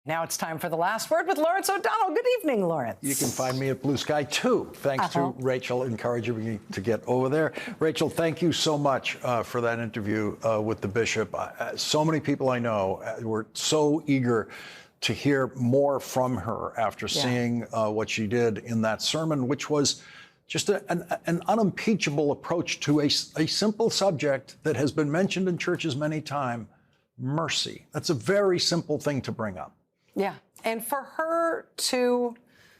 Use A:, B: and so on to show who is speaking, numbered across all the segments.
A: Now it's time for the last word with Lawrence O'Donnell. Good evening, Lawrence.
B: You can find me at Blue Sky 2. Thanks to Rachel encouraging me to get over there. Rachel, thank you so much for that interview with the bishop. So many people I know were so eager to hear more from her after seeing what she did in that sermon, which was just an unimpeachable approach to a simple subject that has been mentioned in churches many times, mercy. That's a very simple thing to bring up.
A: Yeah. And for her to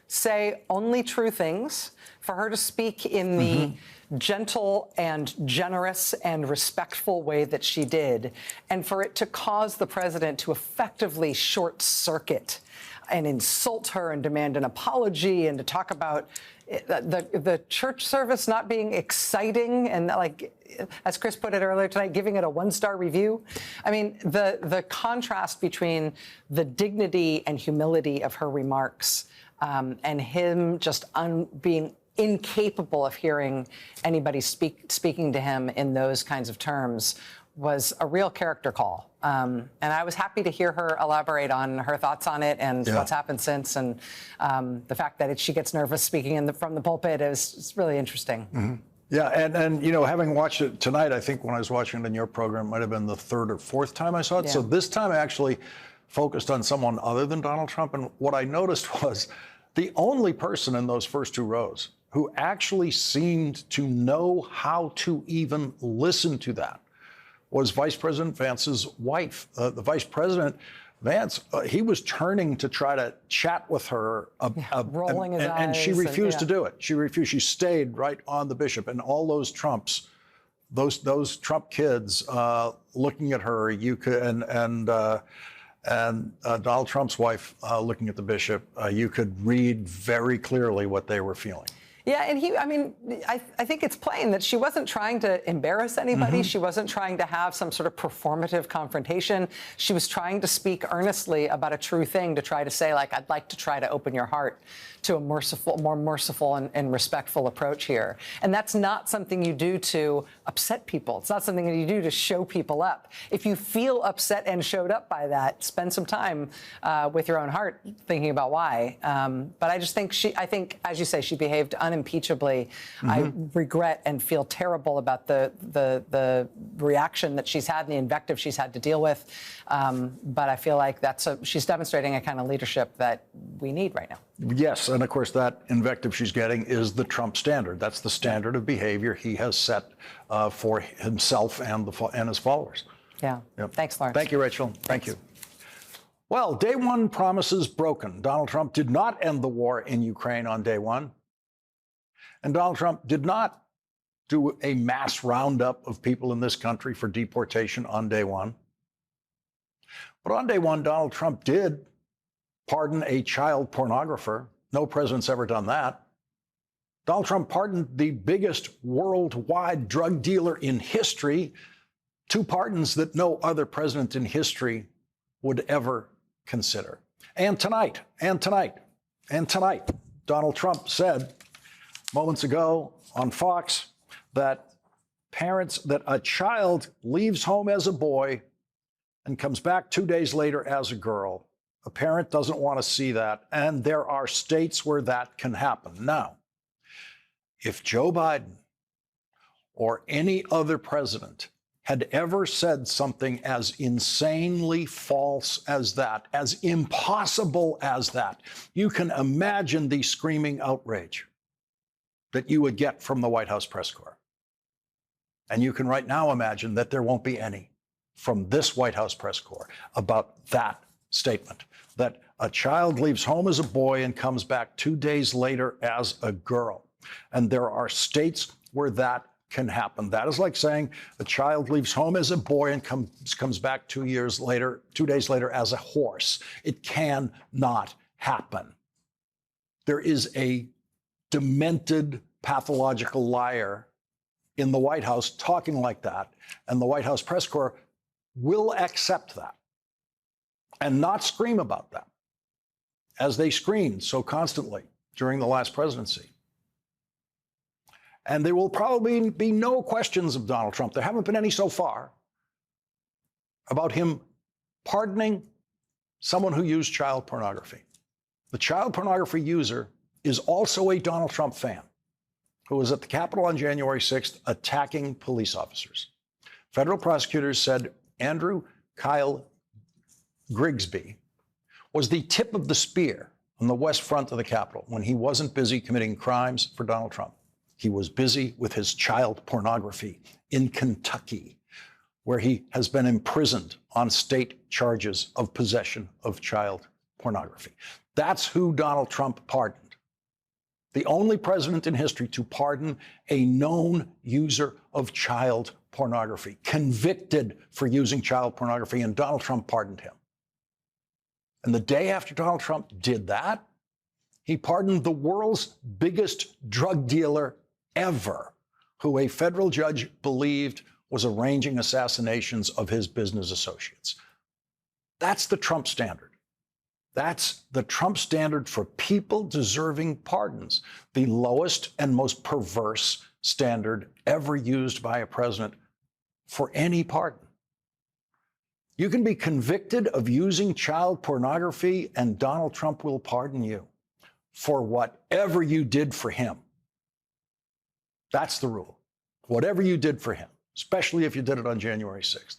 A: say only true things, for her to speak in the gentle and generous and respectful way that she did, and for it to cause the president to effectively short circuit and insult her and demand an apology and to talk about the church service not being exciting and, like, as Chris put it earlier tonight, giving it a 1-star review. I mean, the contrast between the dignity and humility of her remarks and him just being incapable of hearing anybody speaking to him in those kinds of terms was a real character call. And I was happy to hear her elaborate on her thoughts on it and what's happened since, and the fact that she gets nervous speaking from the pulpit is really interesting.
B: Yeah, and you know, having watched it tonight, I think when I was watching it in your program, it might have been the third or fourth time I saw it. So this time I actually focused on someone other than Donald Trump. And what I noticed was the only person in those first 2 rows who actually seemed to know how to even listen to that was Vice President Vance's wife. The Vice President, Vance, he was turning to try to chat with her,
A: rolling his eyes,
B: and she refused to do it. She refused. She stayed right on the bishop, and all those Trumps, those Trump kids looking at her. You could and Donald Trump's wife looking at the bishop. You could read very clearly what they were feeling.
A: Yeah, and I think it's plain that she wasn't trying to embarrass anybody. She wasn't trying to have some sort of performative confrontation. She was trying to speak earnestly about a true thing, to try to say, like, I'd like to try to open your heart to a more merciful and respectful approach here. And that's not something you do to upset people. It's not something that you do to show people up. If you feel upset and showed up by that, spend some time with your own heart thinking about why. But I just think I think, as you say, she behaved unimpeachably. I regret and feel terrible about the reaction that she's had and the invective she's had to deal with. But I feel like she's demonstrating a kind of leadership that we need right now.
B: Yes, and of course that invective she's getting is the Trump standard. That's the standard of behavior he has set for himself and his followers.
A: Yeah. Yep. Thanks, Lawrence.
B: Thank you, Rachel. Thank you. Well, day one promises broken. Donald Trump did not end the war in Ukraine on day one. And Donald Trump did not do a mass roundup of people in this country for deportation on day one. But on day one, Donald Trump did pardon a child pornographer. No president's ever done that. Donald Trump pardoned the biggest worldwide drug dealer in history, 2 pardons that no other president in history would ever consider. And tonight, Donald Trump said moments ago on Fox that a child leaves home as a boy and comes back 2 days later as a girl. A parent doesn't want to see that, and there are states where that can happen. Now, if Joe Biden or any other president had ever said something as insanely false as that, as impossible as that, you can imagine the screaming outrage that you would get from the White House press corps. And you can right now imagine that there won't be any from this White House press corps about that statement, that a child leaves home as a boy and comes back 2 days later as a girl. And there are states where that can happen. That is like saying a child leaves home as a boy and comes back 2 days later as a horse. It cannot happen. There is a demented, pathological liar in the White House talking like that, and the White House press corps will accept that and not scream about that, as they screamed so constantly during the last presidency. And there will probably be no questions of Donald Trump. There haven't been any so far about him pardoning someone who used child pornography. The child pornography user is also a Donald Trump fan who was at the Capitol on January 6th attacking police officers. Federal prosecutors said Andrew Kyle Grigsby was the tip of the spear on the west front of the Capitol when he wasn't busy committing crimes for Donald Trump. He was busy with his child pornography in Kentucky, where he has been imprisoned on state charges of possession of child pornography. That's who Donald Trump pardoned. The only president in history to pardon a known user of child pornography, convicted for using child pornography, and Donald Trump pardoned him. And the day after Donald Trump did that, he pardoned the world's biggest drug dealer ever, who a federal judge believed was arranging assassinations of his business associates. That's the Trump standard. That's the Trump standard for people deserving pardons, the lowest and most perverse standard ever used by a president for any pardon. You can be convicted of using child pornography, and Donald Trump will pardon you for whatever you did for him. That's the rule. Whatever you did for him, especially if you did it on January 6th.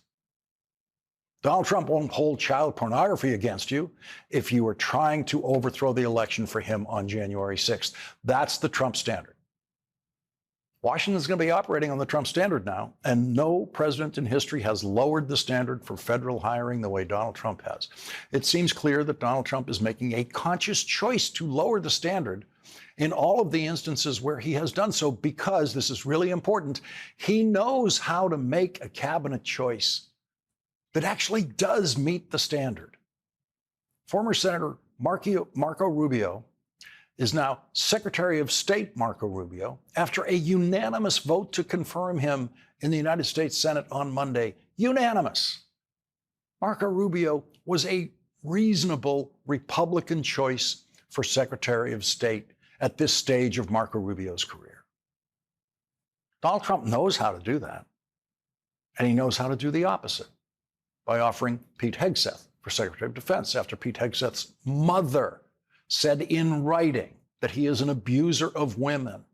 B: Donald Trump won't hold child pornography against you if you were trying to overthrow the election for him on January 6th. That's the Trump standard. Washington's going to be operating on the Trump standard now, and no president in history has lowered the standard for federal hiring the way Donald Trump has. It seems clear that Donald Trump is making a conscious choice to lower the standard in all of the instances where he has done so, because, this is really important, he knows how to make a cabinet choice that actually does meet the standard. Former Senator Marco Rubio is now Secretary of State Marco Rubio after a unanimous vote to confirm him in the United States Senate on Monday. Unanimous. Marco Rubio was a reasonable Republican choice for Secretary of State at this stage of Marco Rubio's career. Donald Trump knows how to do that, and he knows how to do the opposite by offering Pete Hegseth for Secretary of Defense after Pete Hegseth's mother said in writing that he is an abuser of women.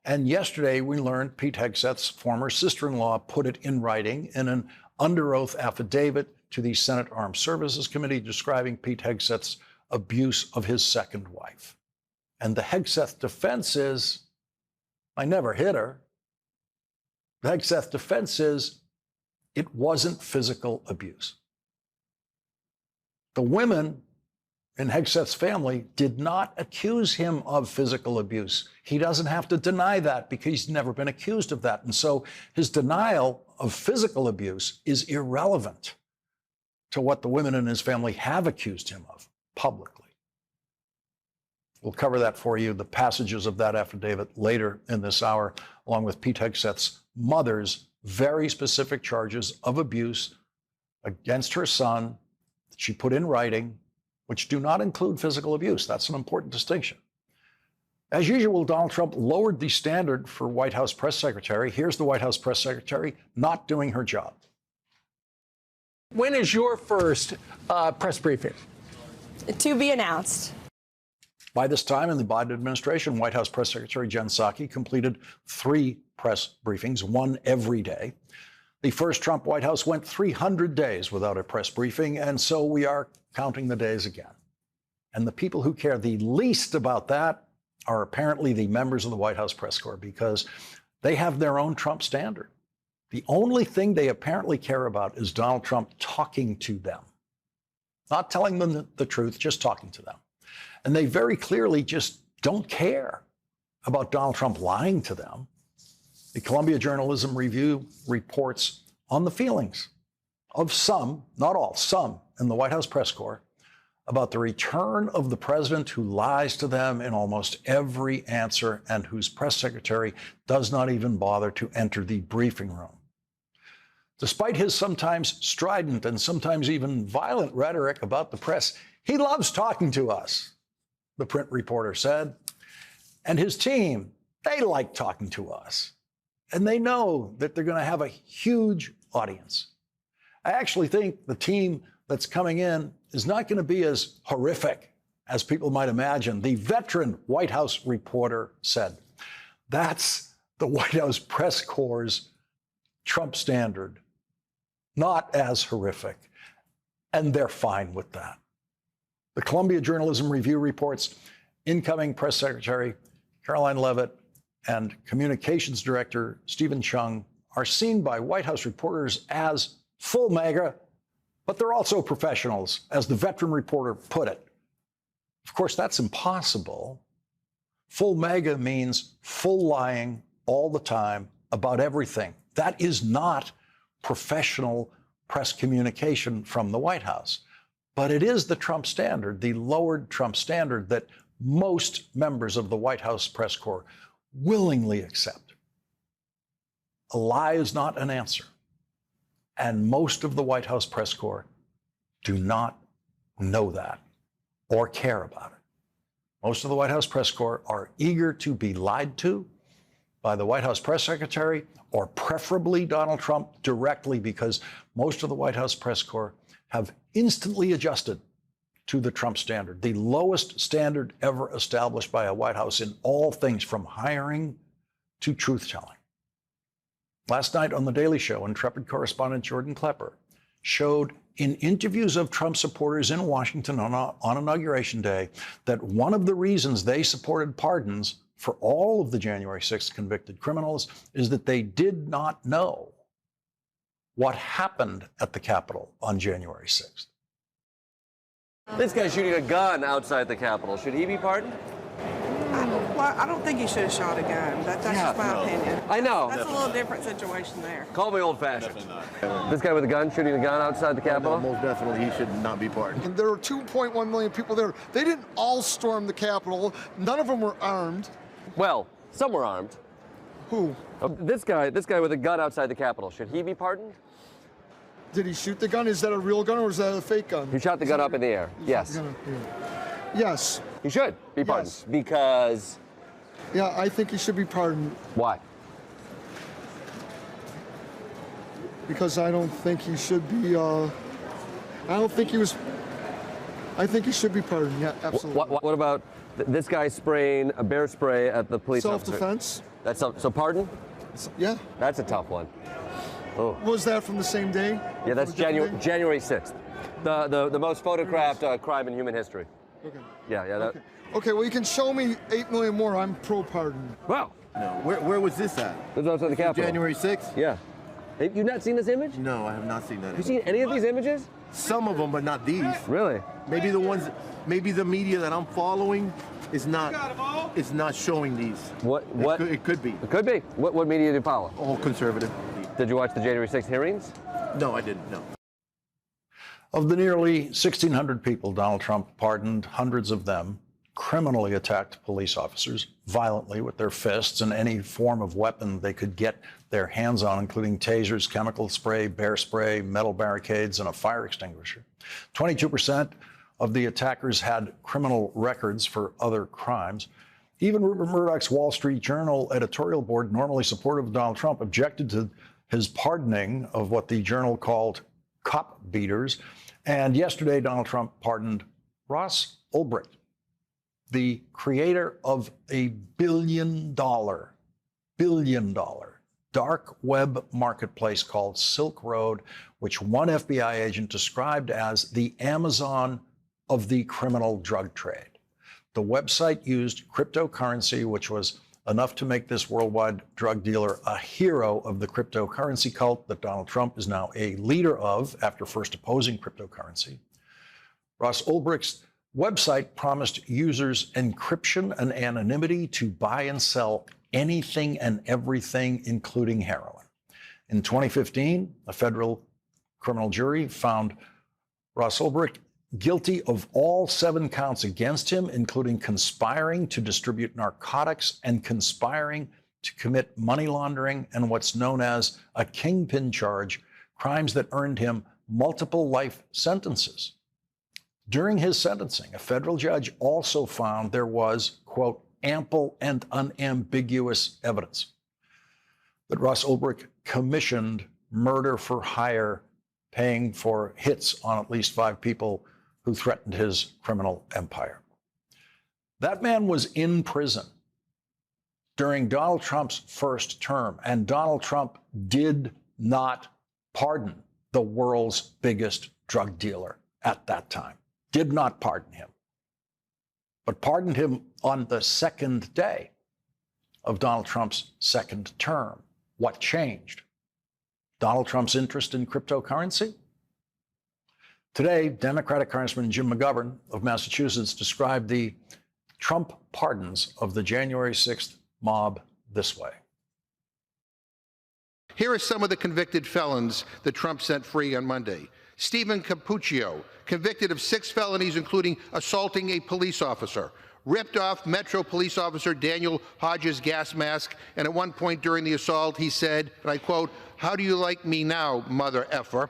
B: And yesterday we learned Pete Hegseth's former sister-in-law put it in writing in an under oath affidavit to the Senate Armed Services Committee describing Pete Hegseth's abuse of his second wife. And the Hegseth defense is, I never hit her. The Hegseth defense is, it wasn't physical abuse. The women in Hegseth's family did not accuse him of physical abuse. He doesn't have to deny that because he's never been accused of that. And so his denial of physical abuse is irrelevant to what the women in his family have accused him of publicly. We'll cover that for you, the passages of that affidavit, later in this hour, along with Pete Hegseth's mother's very specific charges of abuse against her son that she put in writing, which do not include physical abuse. That's an important distinction. As usual, Donald Trump lowered the standard for White House press secretary. Here's the White House press secretary not doing her job.
C: When is your first press briefing?
D: To be announced.
B: By this time in the Biden administration, White House Press Secretary Jen Psaki completed 3 press briefings, one every day. The first Trump White House went 300 days without a press briefing, and so we are counting the days again. And the people who care the least about that are apparently the members of the White House press corps, because they have their own Trump standard. The only thing they apparently care about is Donald Trump talking to them, not telling them the truth, just talking to them. And they very clearly just don't care about Donald Trump lying to them. The Columbia Journalism Review reports on the feelings of some, not all, some in the White House press corps about the return of the president who lies to them in almost every answer and whose press secretary does not even bother to enter the briefing room. Despite his sometimes strident and sometimes even violent rhetoric about the press, he loves talking to us, the print reporter said. And his team, they like talking to us. And they know that they're going to have a huge audience. I actually think the team that's coming in is not going to be as horrific as people might imagine. The veteran White House reporter said, that's the White House press corps' Trump standard, not as horrific. And they're fine with that. The Columbia Journalism Review reports incoming press secretary Caroline Leavitt and communications director Stephen Chung are seen by White House reporters as full MAGA, but they're also professionals, as the veteran reporter put it. Of course, that's impossible. Full MAGA means full lying all the time about everything. That is not professional press communication from the White House. But it is the Trump standard, the lowered Trump standard, that most members of the White House press corps willingly accept. A lie is not an answer. And most of the White House press corps do not know that or care about it. Most of the White House press corps are eager to be lied to by the White House press secretary, or preferably Donald Trump directly, because most of the White House press corps have instantly adjusted to the Trump standard, the lowest standard ever established by a White House in all things from hiring to truth-telling. Last night on The Daily Show, intrepid correspondent Jordan Klepper showed in interviews of Trump supporters in Washington on Inauguration Day that one of the reasons they supported pardons for all of the January 6th convicted criminals is that they did not know what happened at the Capitol on January 6th.
E: This guy's shooting a gun outside the Capitol. Should he be pardoned?
F: I don't think he should have shot a gun. That's just my opinion.
E: I know.
F: That's a little different situation there.
E: Call me old-fashioned. This guy with a gun shooting a gun outside the Capitol?
G: Most definitely, he should not be pardoned.
H: And there were 2.1 million people there. They didn't all storm the Capitol. None of them were armed.
E: Well, some were armed.
H: Who?
E: This guy with a gun outside the Capitol. Should he be pardoned?
H: Did he shoot the gun? Is that a real gun or is that a fake gun?
E: He shot the gun up in the air. Yes.
H: Yes.
E: He should be pardoned.
H: Yes.
E: Because
H: Yeah, I think he should be pardoned
E: why?
H: because I don't think he should be. I don't think he was. I think he should be pardoned. Yeah, absolutely.
E: What about this guy spraying a bear spray at the police officer?
H: Self-defense.
E: That's so pardon?
H: Yeah.
E: That's a tough one. Oh.
H: Was that from the same day?
E: Yeah, that's
H: From a different day?
E: January 6th. The most photographed crime in human history.
H: Okay.
E: Yeah.
H: Okay. Okay. Well, you can show me 8 million more. I'm pro-pardon.
E: Wow.
G: No. Where was this at?
E: This is outside the Capitol.
G: January 6th?
E: Yeah. Have you not seen this image?
G: No, I have not seen that.
E: Have you seen any of these images?
G: Some of them, but not these.
E: Really?
G: Maybe the ones, maybe the media that I'm following is not showing these.
E: What?
G: It could be.
E: It could be. What media do you follow?
G: All conservative.
E: Did you watch the January 6th hearings?
G: No, I didn't. No.
B: Of the nearly 1,600 people Donald Trump pardoned, hundreds of them criminally attacked police officers violently with their fists and any form of weapon they could get their hands on, including tasers, chemical spray, bear spray, metal barricades, and a fire extinguisher. 22% of the attackers had criminal records for other crimes. Even Rupert Murdoch's Wall Street Journal editorial board, normally supportive of Donald Trump, objected to his pardoning of what the journal called cop beaters. And yesterday, Donald Trump pardoned Ross Ulbricht, the creator of a billion dollar dark web marketplace called Silk Road, which one FBI agent described as the Amazon of the criminal drug trade. The website used cryptocurrency, which was enough to make this worldwide drug dealer a hero of the cryptocurrency cult that Donald Trump is now a leader of after first opposing cryptocurrency. Ross Ulbricht's website promised users encryption and anonymity to buy and sell anything and everything, including heroin. In 2015, a federal criminal jury found Ross Ulbricht guilty of all 7 counts against him, including conspiring to distribute narcotics and conspiring to commit money laundering and what's known as a kingpin charge, crimes that earned him multiple life sentences. During his sentencing, a federal judge also found there was, quote, ample and unambiguous evidence that Ross Ulbricht commissioned murder for hire paying for hits on at least 5 people who threatened his criminal empire. That man was in prison during Donald Trump's first term, and Donald Trump did not pardon the world's biggest drug dealer at that time. Did not pardon him, but pardoned him on the second day of Donald Trump's second term. What changed? Donald Trump's interest in cryptocurrency? Today, Democratic Congressman Jim McGovern of Massachusetts described the Trump pardons of the January 6th mob this way.
I: Here are some of the convicted felons that Trump set free on Monday. Stephen Cappuccio, convicted of 6 felonies, including assaulting a police officer, ripped off Metro police officer Daniel Hodges' gas mask, and at one point during the assault, he said, and I quote, "How do you like me now, mother effer?"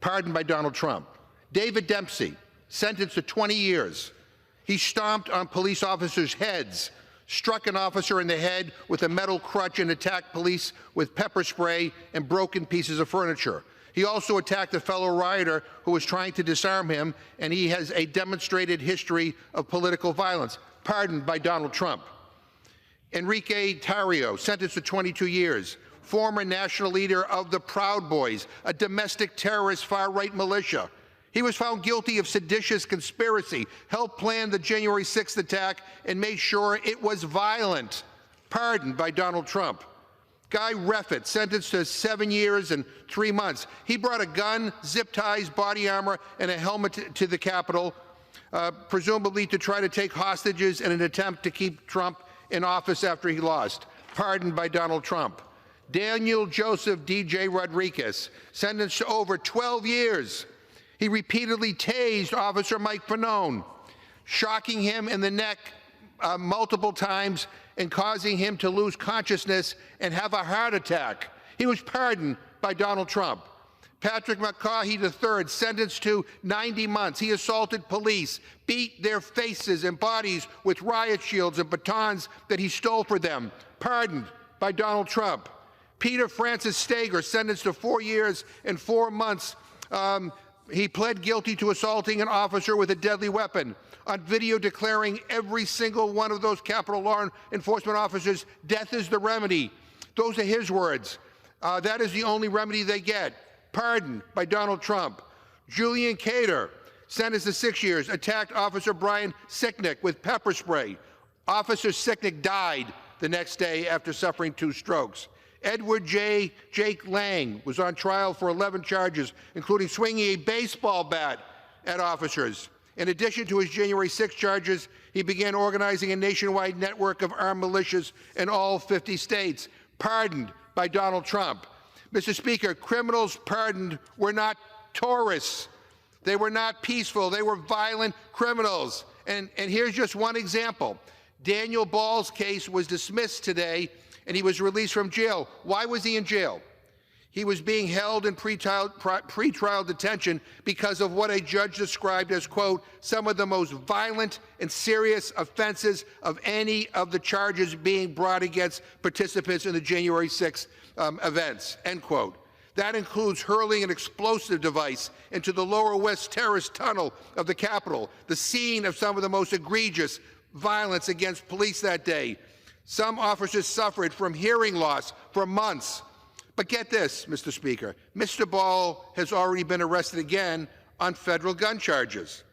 I: Pardoned by Donald Trump. David Dempsey, sentenced to 20 years. He stomped on police officers' heads, struck an officer in the head with a metal crutch, and attacked police with pepper spray and broken pieces of furniture. He also attacked a fellow rioter who was trying to disarm him, and he has a demonstrated history of political violence. Pardoned by Donald Trump. Enrique Tarrio, sentenced to 22 years. Former national leader of the Proud Boys, a domestic terrorist far-right militia. He was found guilty of seditious conspiracy, helped plan the January 6th attack, and made sure it was violent. Pardoned by Donald Trump. Guy Reffitt, sentenced to 7 years and 3 months. He brought a gun, zip ties, body armor, and a helmet to the Capitol, presumably to try to take hostages in an attempt to keep Trump in office after he lost. Pardoned by Donald Trump. Daniel Joseph D.J. Rodriguez, sentenced to over 12 years. He repeatedly tased Officer Mike Fanone, shocking him in the neck multiple times and causing him to lose consciousness and have a heart attack. He was pardoned by Donald Trump. Patrick McCaughey III, sentenced to 90 months. He assaulted police, beat their faces and bodies with riot shields and batons that he stole for them. Pardoned by Donald Trump. Peter Francis Stager, sentenced to 4 years and 4 months. He pled guilty to assaulting an officer with a deadly weapon. On video declaring every single one of those Capitol law enforcement officers, death is the remedy. Those are his words. That is the only remedy they get. Pardoned by Donald Trump. Julian Cater, sentenced to 6 years, attacked Officer Brian Sicknick with pepper spray. Officer Sicknick died the next day after suffering 2 strokes. Edward Jake Lang was on trial for 11 charges, including swinging a baseball bat at officers. In addition to his January 6 charges, he began organizing a nationwide network of armed militias in all 50 states. Pardoned by Donald Trump. Mr. Speaker, criminals pardoned were not tourists. They were not peaceful. They were violent criminals. And here's just one example. Daniel Ball's case was dismissed today, and he was released from jail. Why was he in jail? He was being held in pretrial detention because of what a judge described as, quote, some of the most violent and serious offenses of any of the charges being brought against participants in the January 6th events, end quote. That includes hurling an explosive device into the Lower West Terrace tunnel of the Capitol, the scene of some of the most egregious violence against police that day. Some officers suffered from hearing loss for months. But get this, Mr. Speaker, Mr. Ball has already been arrested again on federal gun charges.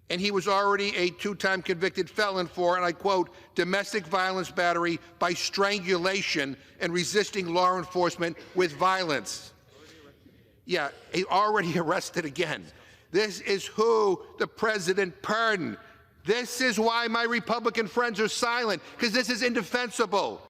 I: And he was already a 2-time convicted felon for, and I quote, domestic violence battery by strangulation and resisting law enforcement with violence. Yeah, he already arrested again. This is who the president pardoned. This is why my Republican friends are silent, because this is indefensible.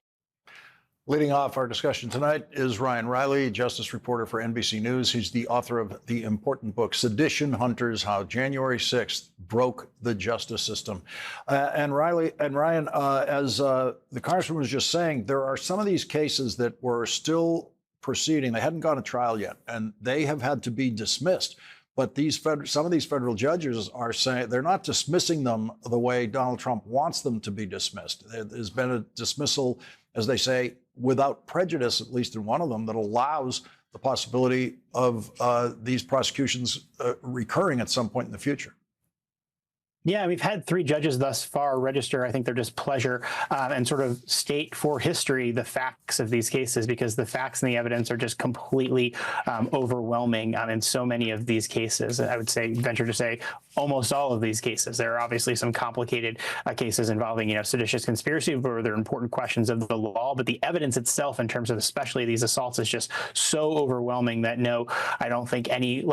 B: Leading off our discussion tonight is Ryan Riley, justice reporter for NBC News. He's the author of the important book, Sedition Hunters, How January 6th Broke the Justice System. And Ryan, as the congressman was just saying, there are some of these cases that were still proceeding. They hadn't gone to trial yet, and they have had to be dismissed. But some of these federal judges are saying they're not dismissing them the way Donald Trump wants them to be dismissed. There's been a dismissal, as they say, without prejudice, at least in one of them, that allows the possibility of these prosecutions recurring at some point in the future?
J: Yeah, we've had 3 judges thus far register, I think they're just pleasure, and sort of state for history the facts of these cases, because the facts and the evidence are just completely overwhelming in so many of these cases. I would say, venture to say, almost all of these cases. There are obviously some complicated cases involving, seditious conspiracy, where there are important questions of the law, but the evidence itself, in terms of especially these assaults, is just so overwhelming that no, I don't think any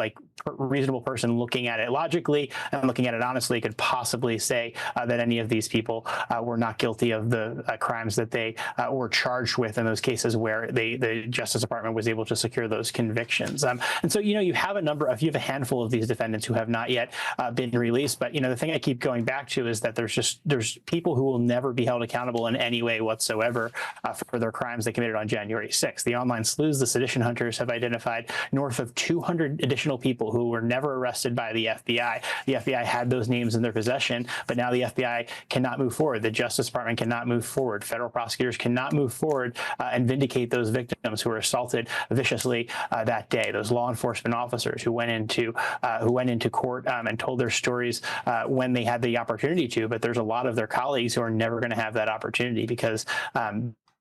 J: reasonable person looking at it logically and looking at it honestly could possibly say that any of these people were not guilty of the crimes that they were charged with in those cases where the Justice Department was able to secure those convictions. And so, you have a handful of these defendants who have not yet been released. But, the thing I keep going back to is that there's people who will never be held accountable in any way whatsoever for their crimes they committed on January 6th. The online sleuths, the sedition hunters, have identified north of 200 additional people who were never arrested by the FBI. The FBI had those names in their possession, but now the FBI cannot move forward. The Justice Department cannot move forward. Federal prosecutors cannot move forward and vindicate those victims who were assaulted viciously that day. Those law enforcement officers who went into court and told their stories when they had the opportunity to. But there's a lot of their colleagues who are never going to have that opportunity because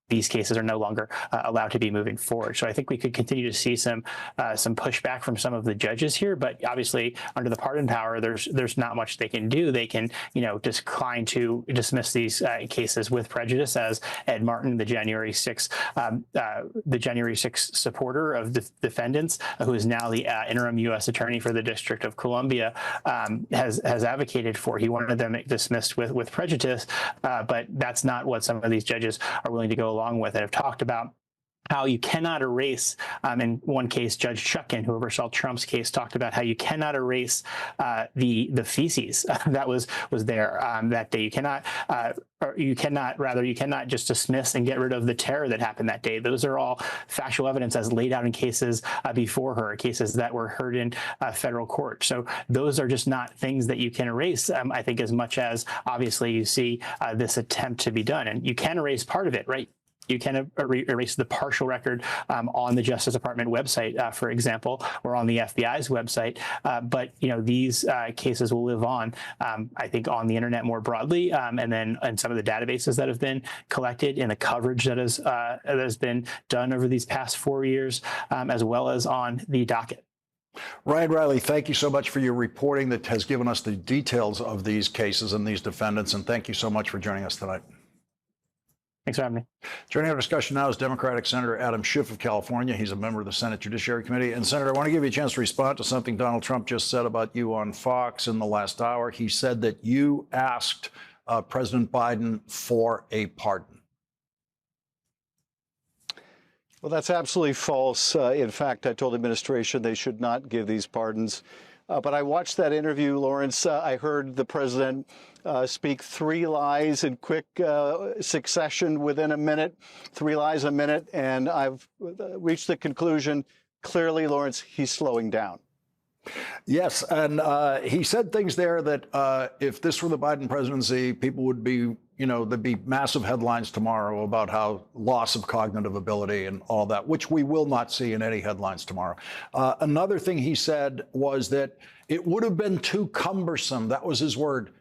J: these cases are no longer allowed to be moving forward. So I think we could continue to see some pushback from some of the judges here, but obviously under the pardon power, there's not much they can do. They can, decline to dismiss these cases with prejudice, as Ed Martin, the January 6th supporter of the defendants, who is now the interim U.S. attorney for the District of Columbia, has advocated for. He wanted them dismissed with prejudice, but that's not what some of these judges are willing to go along with it. Have talked about how you cannot erase, in one case, Judge Chutkan, who oversaw Trump's case, talked about how you cannot erase the feces that was there that day. You cannot just dismiss and get rid of the terror that happened that day. Those are all factual evidence as laid out in cases before her, cases that were heard in federal court. So those are just not things that you can erase, I think, as much as obviously you see this attempt to be done. And you can erase part of it, right? You can erase the partial record on the Justice Department website, for example, or on the FBI's website. But these cases will live on, I think, on the internet more broadly, and then in some of the databases that have been collected, in the coverage that has been done over these past 4 years, as well as on the docket.
B: Ryan Riley, thank you so much for your reporting that has given us the details of these cases and these defendants, and thank you so much for joining us tonight.
J: Thanks for having me.
B: Joining our discussion now is Democratic Senator Adam Schiff of California. He's a member of the Senate Judiciary Committee. And Senator, I want to give you a chance to respond to something Donald Trump just said about you on Fox in the last hour. He said that you asked President Biden for a pardon.
K: Well, that's absolutely false. In fact, I told the administration they should not give these pardons. But I watched that interview, Lawrence. I heard the president speak 3 lies in quick succession within a minute, 3 lies a minute, and I've reached the conclusion, clearly, Lawrence, he's slowing down.
B: Yes, and he said things there that if this were the Biden presidency, people would be, there'd be massive headlines tomorrow about how loss of cognitive ability and all that, which we will not see in any headlines tomorrow. Another thing he said was that it would have been too cumbersome, that was his word,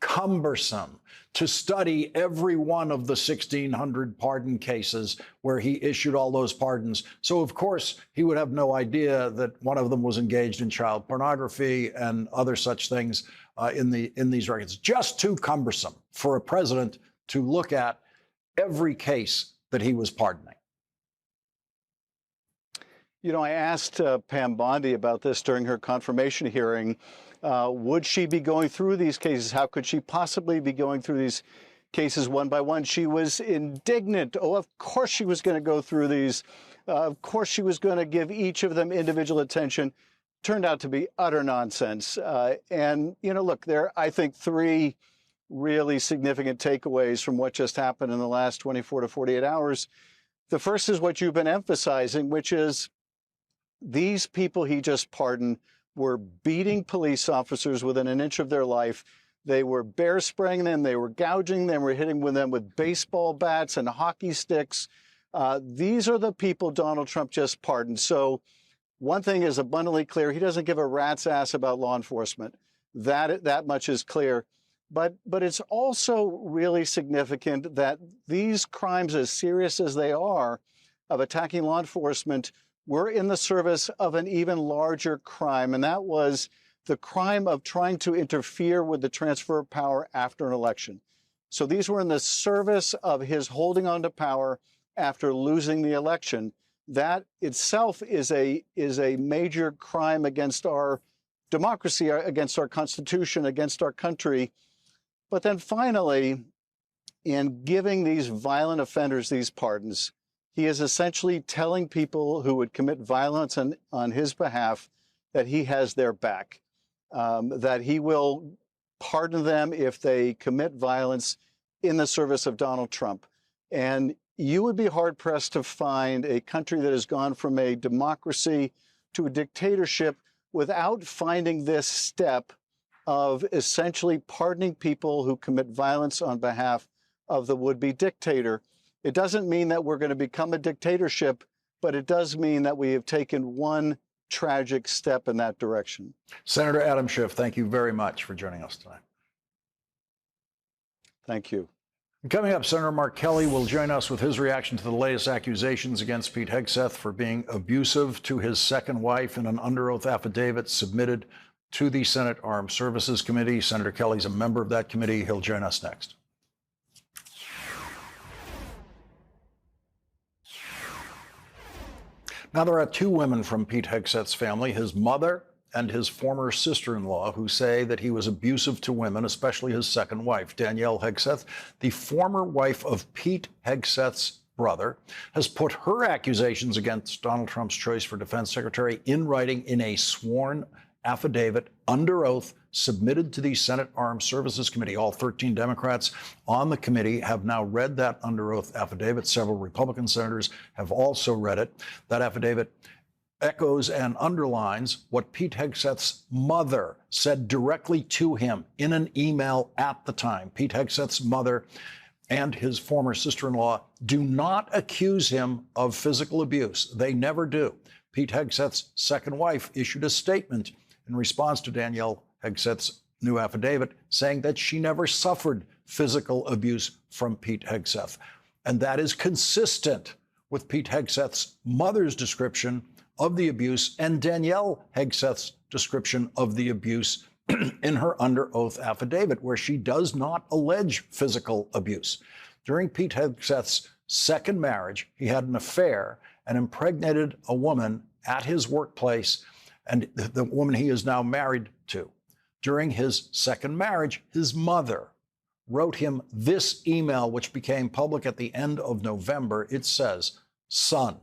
B: cumbersome, to study every one of the 1,600 pardon cases where he issued all those pardons. So, of course, he would have no idea that one of them was engaged in child pornography and other such things in these records. Just too cumbersome for a president to look at every case that he was pardoning.
K: I asked Pam Bondi about this during her confirmation hearing. Would she be going through these cases? How could she possibly be going through these cases one by one? She was indignant. Oh, of course she was going to go through these. Of course she was going to give each of them individual attention. Turned out to be utter nonsense. And, look, there are, I think, 3 really significant takeaways from what just happened in the last 24 to 48 hours. The first is what you've been emphasizing, which is these people he just pardoned were beating police officers within an inch of their life. They were bear spraying them. They were gouging them. They were hitting them with baseball bats and hockey sticks. These are the people Donald Trump just pardoned. So one thing is abundantly clear. He doesn't give a rat's ass about law enforcement. That much is clear. But it's also really significant that these crimes, as serious as they are, of attacking law enforcement, were in the service of an even larger crime, and that was the crime of trying to interfere with the transfer of power after an election. So these were in the service of his holding on to power after losing the election. That itself is a major crime against our democracy, against our Constitution, against our country. But then finally, in giving these violent offenders these pardons, he is essentially telling people who would commit violence on his behalf that he has their back, that he will pardon them if they commit violence in the service of Donald Trump. And you would be hard-pressed to find a country that has gone from a democracy to a dictatorship without finding this step of essentially pardoning people who commit violence on behalf of the would-be dictator. It doesn't mean that we're going to become a dictatorship, but it does mean that we have taken one tragic step in that direction.
B: Senator Adam Schiff, thank you very much for joining us tonight.
K: Thank you.
B: Coming up, Senator Mark Kelly will join us with his reaction to the latest accusations against Pete Hegseth for being abusive to his second wife in an under oath affidavit submitted to the Senate Armed Services Committee. Senator Kelly's a member of that committee. He'll join us next. Now, there are two women from Pete Hegseth's family, his mother and his former sister-in-law, who say that he was abusive to women, especially his second wife. Danielle Hegseth, the former wife of Pete Hegseth's brother, has put her accusations against Donald Trump's choice for defense secretary in writing in a sworn affidavit under oath submitted to the Senate Armed Services Committee. All 13 Democrats on the committee have now read that under oath affidavit. Several Republican senators have also read it. That affidavit echoes and underlines what Pete Hegseth's mother said directly to him in an email at the time. Pete Hegseth's mother and his former sister-in-law do not accuse him of physical abuse. They never do. Pete Hegseth's second wife issued a statement in response to Danielle Hegseth's new affidavit, saying that she never suffered physical abuse from Pete Hegseth. And that is consistent with Pete Hegseth's mother's description of the abuse and Danielle Hegseth's description of the abuse in her under oath affidavit, where she does not allege physical abuse. During Pete Hegseth's second marriage, he had an affair and impregnated a woman at his workplace, and the woman he is now married to. During his second marriage, his mother wrote him this email, which became public at the end of November. It says, "Son,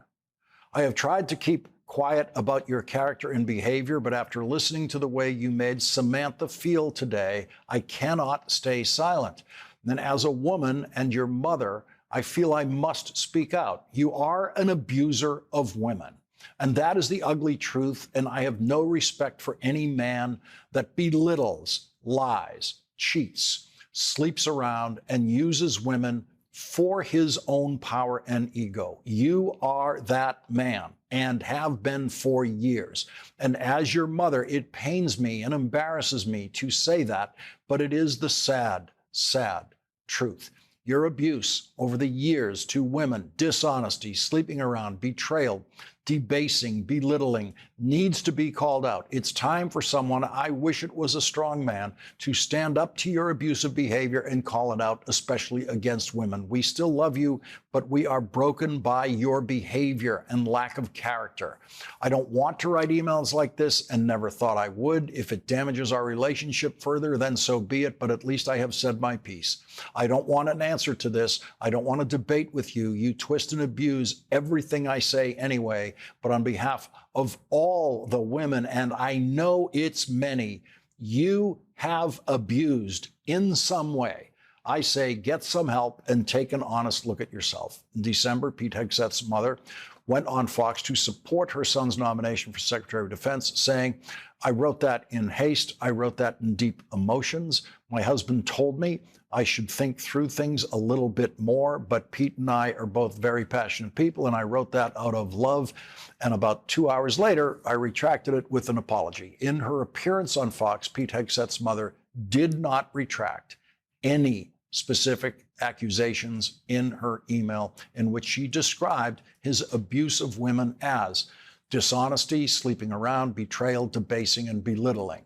B: I have tried to keep quiet about your character and behavior, but after listening to the way you made Samantha feel today, I cannot stay silent. And as a woman and your mother, I feel I must speak out. You are an abuser of women. And that is the ugly truth, and I have no respect for any man that belittles, lies, cheats, sleeps around, and uses women for his own power and ego. You are that man and have been for years. And as your mother, it pains me and embarrasses me to say that, but it is the sad, sad truth. Your abuse over the years to women, dishonesty, sleeping around, betrayal, debasing, belittling, needs to be called out. It's time for someone, I wish it was a strong man, to stand up to your abusive behavior and call it out, especially against women. We still love you, but we are broken by your behavior and lack of character. I don't want to write emails like this and never thought I would. If it damages our relationship further, then so be it, but at least I have said my piece. I don't want an answer to this. I don't want to debate with you. You twist and abuse everything I say anyway. But on behalf of all the women, and I know it's many, you have abused in some way, I say get some help and take an honest look at yourself. In December, Pete Hegseth's mother went on Fox to support her son's nomination for Secretary of Defense, saying, I wrote that in haste. I wrote that in deep emotions. My husband told me I should think through things a little bit more, but Pete and I are both very passionate people, and I wrote that out of love. And about 2 hours later, I retracted it with an apology. In her appearance on Fox, Pete Hegseth's mother did not retract any specific accusations in her email in which she described his abuse of women as dishonesty, sleeping around, betrayal, debasing, and belittling.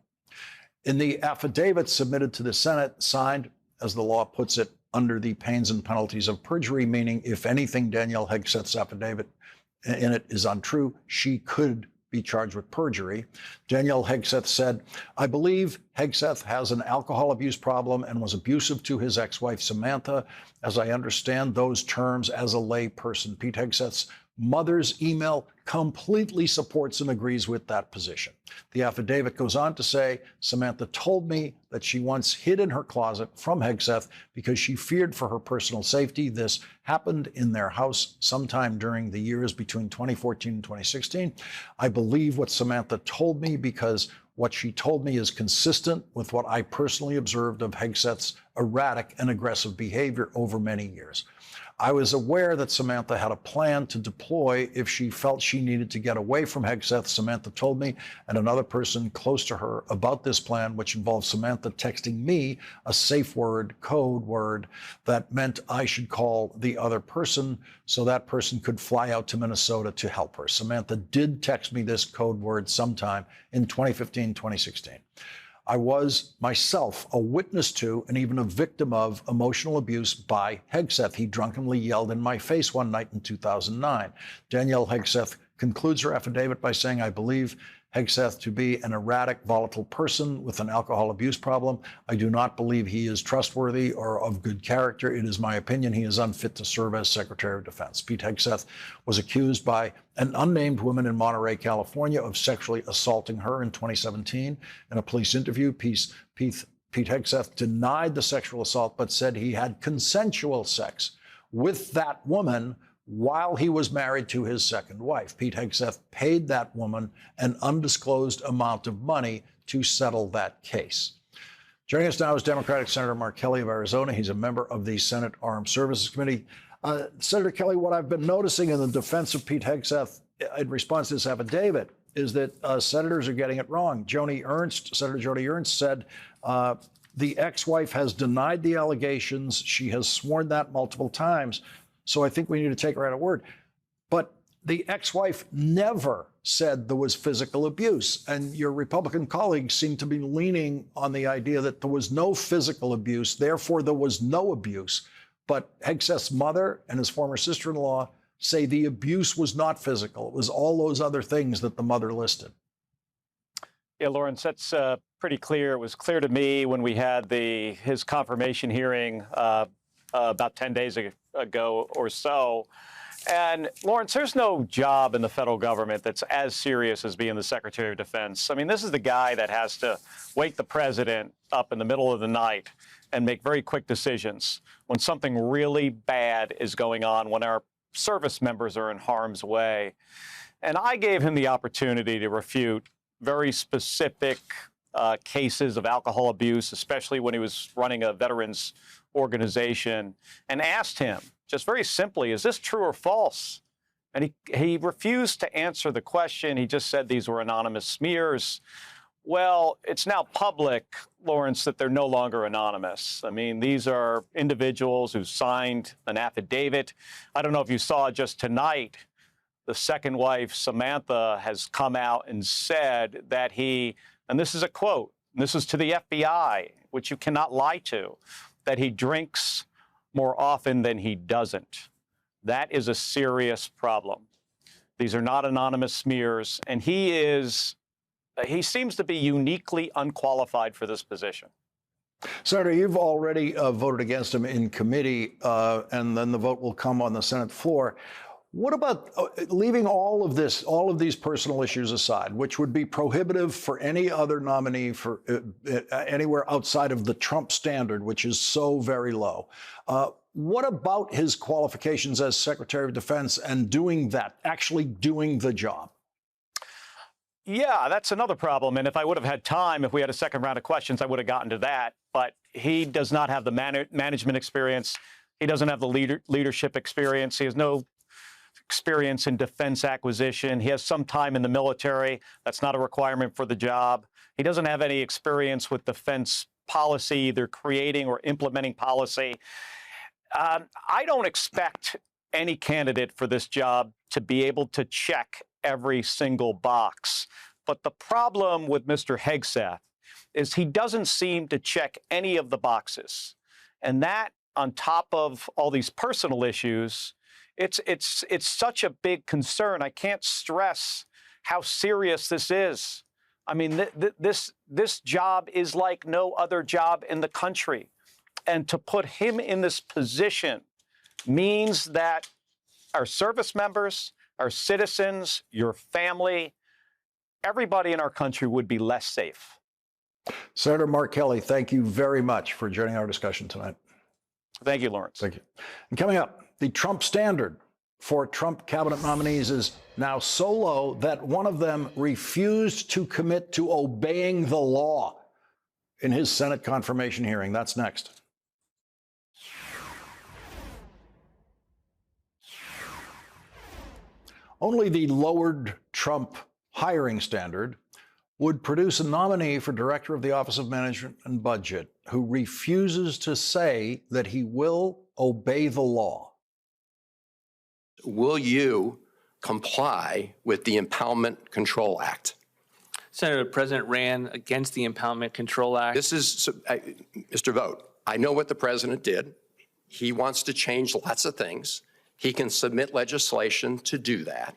B: In the affidavit submitted to the Senate, signed, as the law puts it, under the pains and penalties of perjury, meaning if anything Danielle Hegseth's affidavit in it is untrue, she could be charged with perjury. Danielle Hegseth said, I believe Hegseth has an alcohol abuse problem and was abusive to his ex-wife, Samantha. As I understand those terms as a lay person, Pete Hegseth's mother's email completely supports and agrees with that position. The affidavit goes on to say, Samantha told me that she once hid in her closet from Hegseth because she feared for her personal safety. This happened in their house sometime during the years between 2014 and 2016. I believe what Samantha told me because what she told me is consistent with what I personally observed of Hegseth's erratic and aggressive behavior over many years. I was aware that Samantha had a plan to deploy if she felt she needed to get away from Hegseth. Samantha told me and another person close to her about this plan, which involved Samantha texting me a safe word, code word, that meant I should call the other person so that person could fly out to Minnesota to help her. Samantha did text me this code word sometime in 2015, 2016. I was myself a witness to and even a victim of emotional abuse by Hegseth. He drunkenly yelled in my face one night in 2009. Danielle Hegseth concludes her affidavit by saying, I believe Hegseth to be an erratic, volatile person with an alcohol abuse problem. I do not believe he is trustworthy or of good character. It is my opinion he is unfit to serve as Secretary of Defense. Pete Hegseth was accused by an unnamed woman in Monterey, California, of sexually assaulting her in 2017. In a police interview, Pete Hegseth denied the sexual assault, but said he had consensual sex with that woman while he was married to his second wife. Pete Hegseth paid that woman an undisclosed amount of money to settle that case. Joining us now is Democratic Senator Mark Kelly of Arizona. He's a member of the Senate Armed Services Committee. Senator Kelly, what I've been noticing in the defense of Pete Hegseth in response to this affidavit is that senators are getting it wrong. Senator Joni Ernst said the ex-wife has denied the allegations. She has sworn that multiple times. So I think we need to take her at her word. But the ex-wife never said there was physical abuse. And your Republican colleagues seem to be leaning on the idea that there was no physical abuse, therefore there was no abuse. But Hegseth's mother and his former sister-in-law say the abuse was not physical. It was all those other things that the mother listed.
L: Yeah, Lawrence, that's pretty clear. It was clear to me when we had his confirmation hearing about 10 days ago or so. And Lawrence, there's no job in the federal government that's as serious as being the Secretary of Defense. I mean, this is the guy that has to wake the president up in the middle of the night and make very quick decisions when something really bad is going on, when our service members are in harm's way. And I gave him the opportunity to refute very specific cases of alcohol abuse, especially when he was running a veterans organization, and asked him just very simply, is this true or false? And he refused to answer the question. He just said these were anonymous smears. Well, it's now public, Lawrence, that they're no longer anonymous. I mean, these are individuals who signed an affidavit. I don't know if you saw just tonight, the second wife, Samantha, has come out and said that and this is a quote, and this is to the FBI, which you cannot lie to, that he drinks more often than he doesn't. That is a serious problem. These are not anonymous smears, and he seems to be uniquely unqualified for this position.
B: Senator, you've already voted against him in committee, and then the vote will come on the Senate floor. What about leaving all of these personal issues aside, which would be prohibitive for any other nominee for anywhere outside of the Trump standard, which is so very low? What about his qualifications as Secretary of Defense and doing that, actually doing the job?
L: Yeah, that's another problem. And if I would have had time, if we had a second round of questions, I would have gotten to that. But he does not have the management experience. He doesn't have the leadership experience. He has no experience in defense acquisition. He has some time in the military. That's not a requirement for the job. He doesn't have any experience with defense policy, either creating or implementing policy. I don't expect any candidate for this job to be able to check every single box. But the problem with Mr. Hegseth is he doesn't seem to check any of the boxes. And that, on top of all these personal issues, it's such a big concern. I can't stress how serious this is. I mean, this job is like no other job in the country. And to put him in this position means that our service members, our citizens, your family, everybody in our country would be less safe.
B: Senator Mark Kelly, thank you very much for joining our discussion tonight.
L: Thank you, Lawrence.
B: Thank you. And coming up, the Trump standard for Trump cabinet nominees is now so low that one of them refused to commit to obeying the law in his Senate confirmation hearing. That's next. Only the lowered Trump hiring standard would produce a nominee for director of the Office of Management and Budget who refuses to say that he will obey the law.
M: Will you comply with the Impoundment Control Act?
N: Senator, the president ran against the Impoundment Control Act.
M: This is, Mr. Vogt, I know what the president did. He wants to change lots of things. He can submit legislation to do that.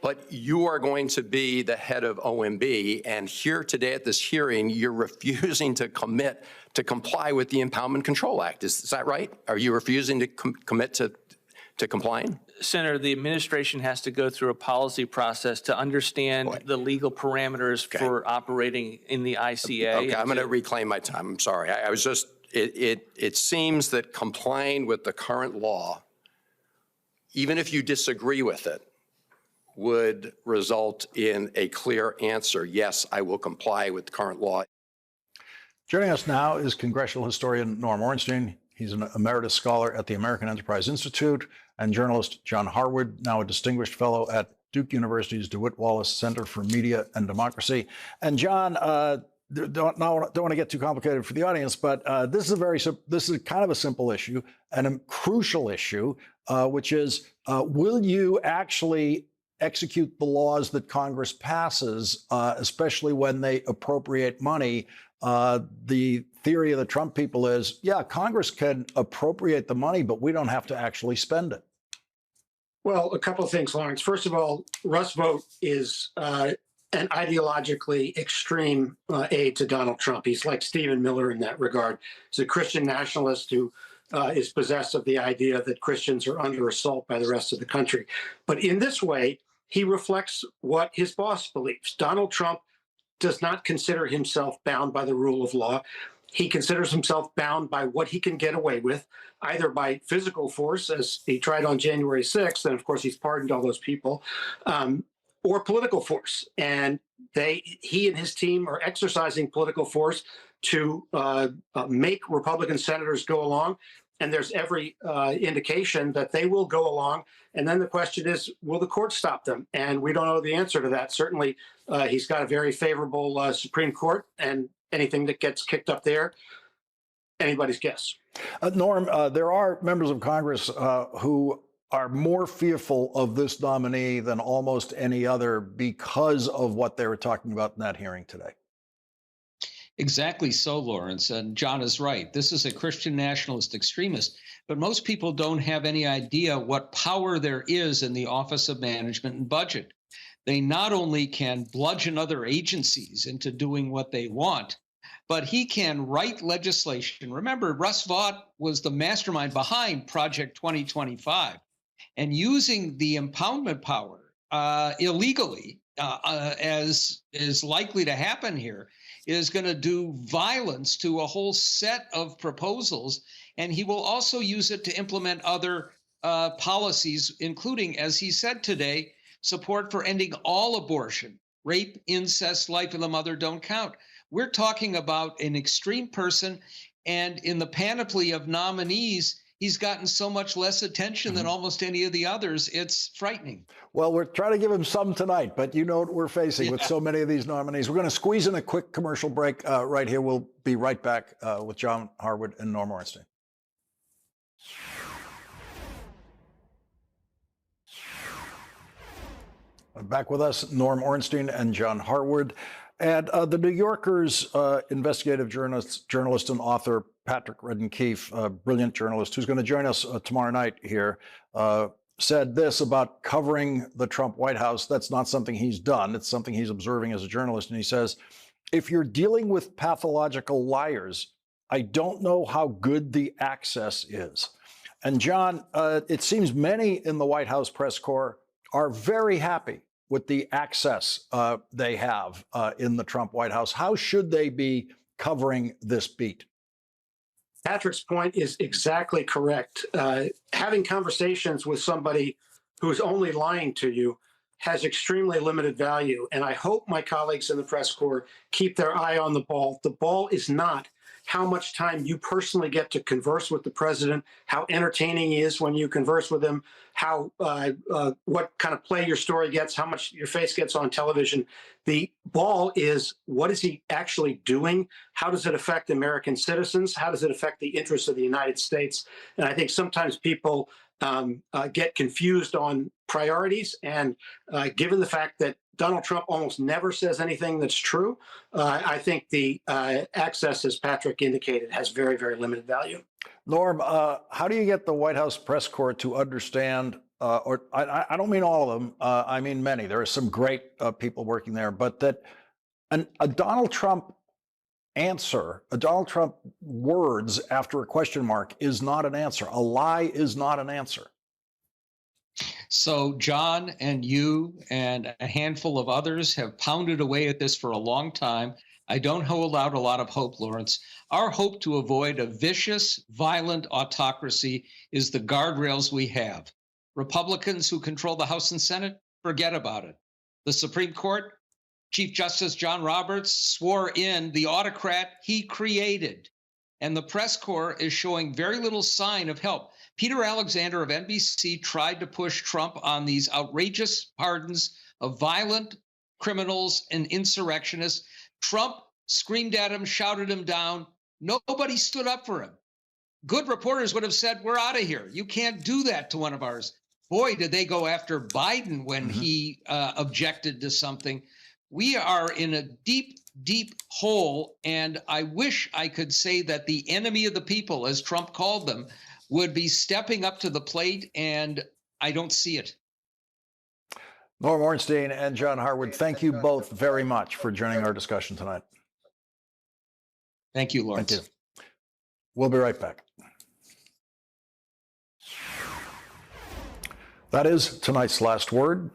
M: But you are going to be the head of OMB, and here today at this hearing, you're refusing to commit to comply with the Impoundment Control Act. Is that right? Are you refusing to commit to complying?
N: Senator, the administration has to go through a policy process to understand the legal parameters for operating in the ICA.
M: Okay, I'm going to reclaim my time. I'm sorry. I was just, it seems that complying with the current law, even if you disagree with it, would result in a clear answer. Yes, I will comply with current law.
B: Joining us now is congressional historian Norm Ornstein. He's an emeritus scholar at the American Enterprise Institute, and journalist John Harwood, now a distinguished fellow at Duke University's DeWitt Wallace Center for Media and Democracy. And John, don't want to get too complicated for the audience, but this is kind of a simple issue and a crucial issue, which is will you actually execute the laws that Congress passes, especially when they appropriate money? The theory of the Trump people is, yeah, Congress can appropriate the money, but we don't have to actually spend it.
O: Well, a couple of things, Lawrence. First of all, Russ Vought is an ideologically extreme aide to Donald Trump. He's like Stephen Miller in that regard. He's a Christian nationalist who is possessed of the idea that Christians are under assault by the rest of the country. But in this way, he reflects what his boss believes. Donald Trump does not consider himself bound by the rule of law. He considers himself bound by what he can get away with, either by physical force, as he tried on January 6th, and of course he's pardoned all those people, or political force. And he and his team are exercising political force to make Republican senators go along. And there's every indication that they will go along. And then the question is, will the court stop them? And we don't know the answer to that. Certainly, he's got a very favorable Supreme Court, and anything that gets kicked up there, anybody's guess.
B: Norm, there are members of Congress who are more fearful of this nominee than almost any other because of what they were talking about in that hearing today.
P: Exactly so, Lawrence. And John is right. This is a Christian nationalist extremist, but most people don't have any idea what power there is in the Office of Management and Budget. They not only can bludgeon other agencies into doing what they want, but he can write legislation. Remember, Russ Vought was the mastermind behind Project 2025, and using the impoundment power illegally, as is likely to happen here, is going to do violence to a whole set of proposals. And he will also use it to implement other policies, including, as he said today, support for ending all abortion Rape, incest, life of the mother don't count. We're talking about an extreme person, and in the panoply of nominees, he's gotten so much less attention than almost any of the others. It's frightening.
B: Well, we're trying to give him some tonight, but you know what we're facing with so many of these nominees. We're going to squeeze in a quick commercial break right here. We'll be right back with John Harwood and Norm Ornstein. Back with us, Norm Ornstein and John Harwood. And the New Yorker's investigative journalist and author, Patrick Redden Keefe, a brilliant journalist who's going to join us tomorrow night here, said this about covering the Trump White House. That's not something he's done. It's something he's observing as a journalist. And he says, if you're dealing with pathological liars, I don't know how good the access is. And John, it seems many in the White House press corps are very happy with the access they have in the Trump White House. How should they be covering this beat?
O: Patrick's point is exactly correct. Having conversations with somebody who's only lying to you has extremely limited value. And I hope my colleagues in the press corps keep their eye on the ball. The ball is not how much time you personally get to converse with the president, how entertaining he is when you converse with him, how what kind of play your story gets, how much your face gets on television. The ball is, what is he actually doing? How does it affect American citizens? How does it affect the interests of the United States? And I think sometimes people get confused on priorities. And given the fact that Donald Trump almost never says anything that's true, I think the access, as Patrick indicated, has very, very limited value.
B: Norm, how do you get the White House press corps to understand, or I don't mean all of them, I mean many. There are some great people working there, but that a Donald Trump answer, a Donald Trump words after a question mark is not an answer. A lie is not an answer.
P: So John and you and a handful of others have pounded away at this for a long time. I don't hold out a lot of hope, Lawrence. Our hope to avoid a vicious, violent autocracy is the guardrails we have. Republicans who control the House and Senate, forget about it. The Supreme Court, Chief Justice John Roberts swore in the autocrat he created. And the press corps is showing very little sign of help. Peter Alexander of NBC tried to push Trump on these outrageous pardons of violent criminals and insurrectionists. Trump screamed at him, shouted him down. Nobody stood up for him. Good reporters would have said, we're out of here. You can't do that to one of ours. Boy, did they go after Biden when he objected to something. We are in a deep, deep hole, and I wish I could say that the enemy of the people, as Trump called them, would be stepping up to the plate, and I don't see it.
B: Norm Ornstein and John Harwood, thank you both very much for joining our discussion tonight.
P: Thank you, Lawrence.
B: Thank you. We'll be right back. That is tonight's last word.